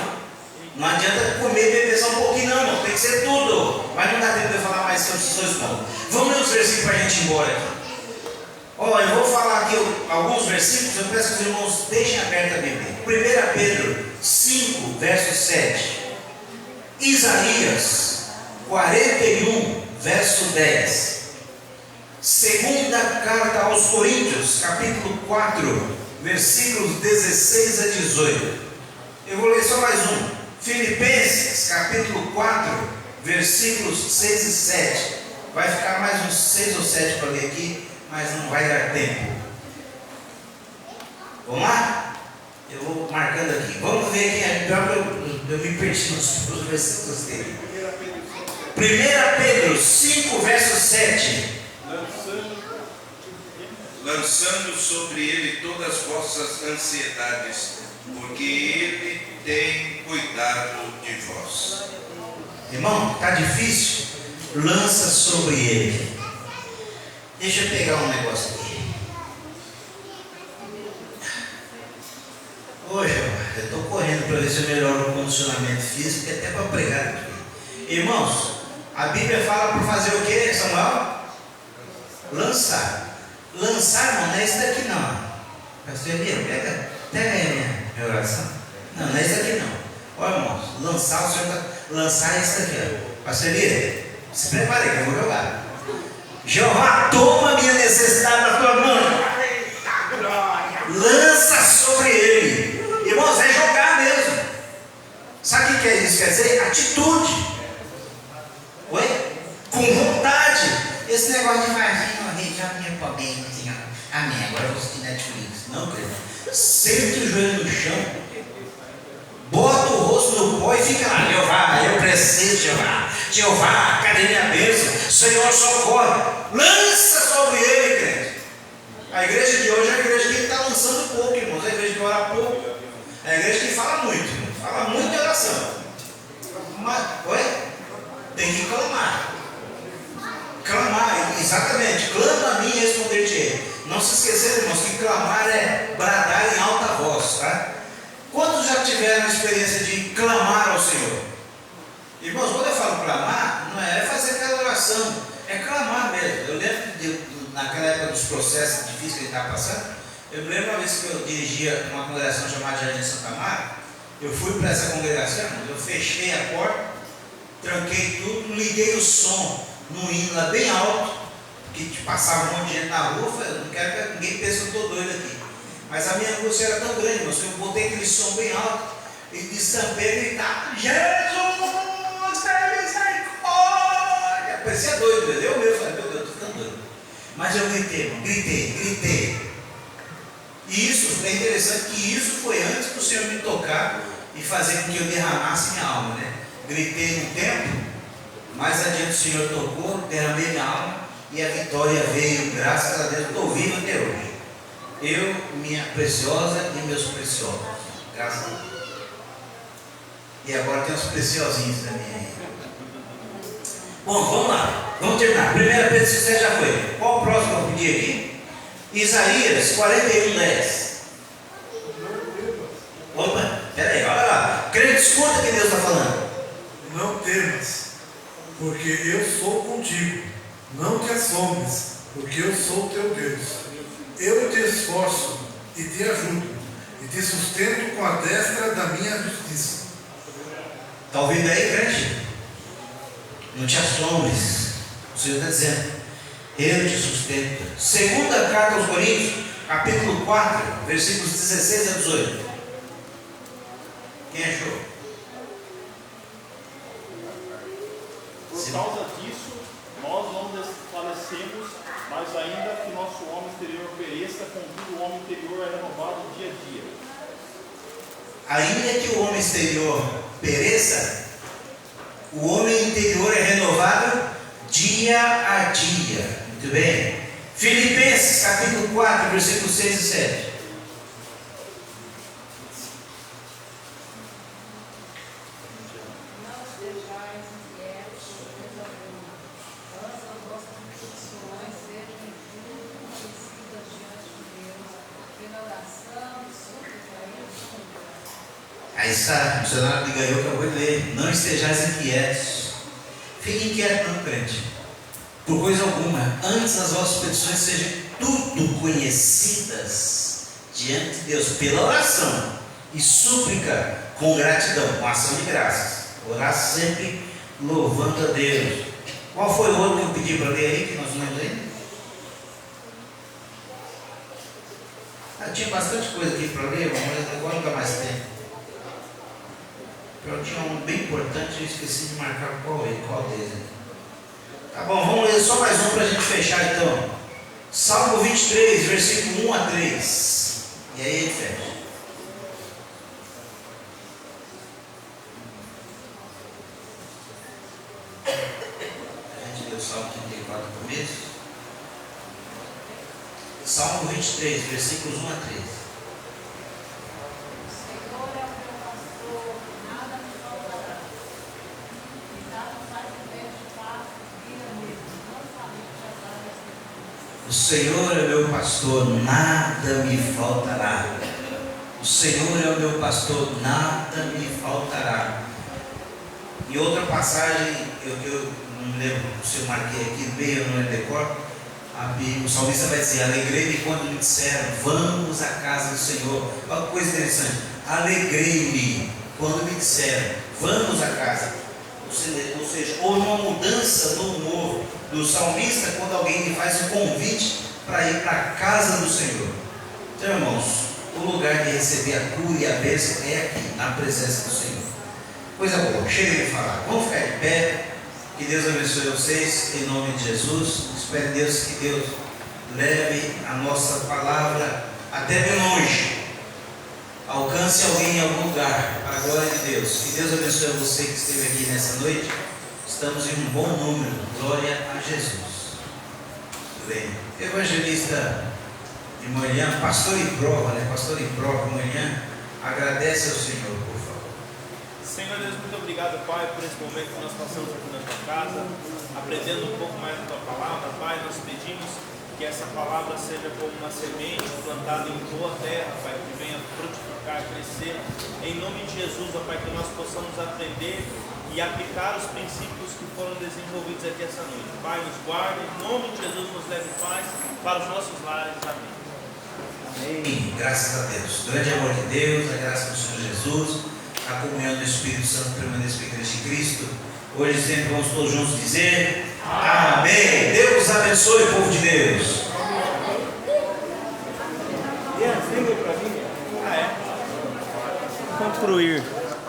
Não adianta comer e beber só um pouquinho não, irmão. Tem que ser tudo. Mas não dá tempo de eu falar mais sobre esses dois pontos. Vamos ler os versículos para a gente ir embora aqui. Eu vou falar aqui alguns versículos, eu peço que os irmãos deixem aberta a Bíblia. 1 Pedro 5, verso 7. Isaías 41, verso 10. Segunda carta aos Coríntios, capítulo 4, versículos 16 a 18. Eu vou ler só mais um. Filipenses, capítulo 4, versículos 6 e 7. Vai ficar mais uns 6 ou 7 para ler aqui, mas não vai dar tempo. Vamos lá? Eu vou marcando aqui. Vamos ver quem é. Pior que eu me perdi nos versículos dele. 1 Pedro 5, verso 7. Lançando sobre ele todas as vossas ansiedades, porque ele tem cuidado de vós. Irmão, está difícil? Lança sobre ele. Deixa eu pegar um negócio aqui. Hoje eu estou correndo para ver se eu melhoro o condicionamento físico, até para pregar aqui. Irmãos, a Bíblia fala para fazer o que, Samuel? Lançar. Lançar, irmão, não é isso daqui não. Pastor Elias, pega aí minha oração. Não é isso daqui não. Olha, irmãos, lançar é isso daqui. Pastor Elias, Se prepare que eu vou jogar. Jeová, toma a minha necessidade da tua mão. Eita glória! Lança sobre ele. Irmãos, é jogar mesmo. Sabe o que isso quer dizer? Atitude. Oi? Com vontade. Esse negócio de varginha, região minha problema, Senhor. Amém. Agora eu vou assistir Netflix. Não, querido. Sente o joelho no chão. Bota o rosto no pó e fica lá. Jeová, eu preciso, Jeová. Jeová, cadê minha bênção? Senhor, socorre. Lança sobre ele, crente. A igreja de hoje é a igreja que está lançando pouco, irmãos. É a igreja que ora pouco. É a igreja que fala muito, irmãos. Fala muito de oração. Mas, oi? Tem que clamar. Clamar, exatamente. Clama a mim e responder-te. Não se esqueçam, irmãos, que clamar é bradar em alta voz, tá? Quantos já tiveram a experiência de clamar ao Senhor? Irmãos, quando eu falo clamar, não é fazer aquela oração, é clamar mesmo. Eu lembro naquela época dos processos difíceis que ele estava passando, eu me lembro uma vez que eu dirigia uma congregação chamada Jardim de Santa Marta. Eu fui para essa congregação, eu fechei a porta, tranquei tudo, liguei o som no hino lá bem alto, que passava um monte de gente na rua. Eu não quero que ninguém pense que eu estou doido aqui. Mas a minha angústia era tão grande, irmãos, que eu botei aquele som bem alto e destampei e gritava: Jesus, tem misericórdia! Parecia doido, eu mesmo falei: meu Deus, estou ficando doido. Mas eu gritei, irmão, gritei. E isso é interessante, que isso foi antes do Senhor me tocar e fazer com que eu derramasse minha alma, né? Gritei no tempo, mais adiante o Senhor tocou, derramei minha alma e a vitória veio, graças a Deus, estou vivo até hoje. Eu, minha preciosa e meus preciosos. Graças a Deus. E agora tem os preciosinhos também aí. Bom, vamos lá. Vamos terminar. 1 Pedro 6 já foi. Qual o próximo que eu pedi aqui? Isaías 41:10. Opa, peraí, olha lá. Crente, escuta o que Deus está falando. Não temas, porque eu sou contigo. Não te assombres, porque eu sou teu Deus. Eu te esforço e te ajudo, e te sustento com a destra da minha justiça. Está ouvindo aí, crente? Não te assombres. O Senhor está dizendo: eu te sustento. Segunda carta aos Coríntios, capítulo 4, versículos 16 a 18. Quem achou? Por causa disso, nós não desfalecemos, mas ainda que nosso homem exterior pereça, contudo o homem interior é renovado dia a dia. Ainda que o homem exterior pereça, o homem interior é renovado dia a dia. Muito bem. Filipenses capítulo 4, versículos 6 e 7. Aí está, o missionário me ganhou que eu vou ler. Não estejais inquietos. Fique inquieto não, crente. Por coisa alguma, antes as vossas petições sejam tudo conhecidas diante de Deus pela oração e súplica com gratidão, com ação de graças. Orar sempre louvando a Deus. Qual foi o outro que eu pedi para ler aí, que nós não lemos ainda? Tinha bastante coisa aqui para ler, mas agora não dá mais tempo. Eu tinha um bem importante, eu esqueci de marcar qual deles. Tá bom, vamos ler só mais um para a gente fechar então. Salmo 23, versículo 1 a 3. E aí a gente fecha. A gente leu o Salmo 34 no começo. Salmo 23, versículos 1 a 3. O Senhor é meu pastor, nada me faltará. O Senhor é o meu pastor, nada me faltará. Em outra passagem, eu não me lembro se eu marquei aqui no meio, eu não me decoro. O salmista vai dizer: alegrei-me quando me disseram, vamos à casa do Senhor. Olha que coisa interessante. Alegrei-me quando me disseram, vamos à casa. Ou seja, houve uma mudança no do salmista quando alguém lhe faz um convite para ir para a casa do Senhor. Então, irmãos, o lugar de receber a cura e a bênção é aqui, na presença do Senhor. Coisa boa, chega de falar. Vamos ficar de pé. Que Deus abençoe vocês, em nome de Jesus. Espero em Deus que Deus leve a nossa palavra até bem longe. Alcance alguém em algum lugar, para a glória de Deus. Que Deus abençoe você que esteve aqui nessa noite. Estamos em um bom número, glória a Jesus. Bem, evangelista de manhã, pastor em prova, né? Pastor em prova amanhã, agradece ao Senhor, por favor. Senhor Deus, muito obrigado, Pai, por esse momento que nós passamos aqui na tua casa, aprendendo um pouco mais da tua palavra. Pai, nós pedimos que essa palavra seja como uma semente plantada em boa terra, Pai, que venha frutificar, crescer. Em nome de Jesus, ó Pai, que nós possamos aprender e aplicar os princípios que foram desenvolvidos aqui essa noite. Pai, nos guarde, em nome de Jesus, nos leve em paz para os nossos lares. Amém. Amém. Graças a Deus. Grande amor de Deus, a graça do Senhor Jesus, a comunhão do Espírito Santo permanece com a Igreja de Cristo. Hoje sempre vamos todos juntos dizer amém. Deus abençoe o povo de Deus. Concluir.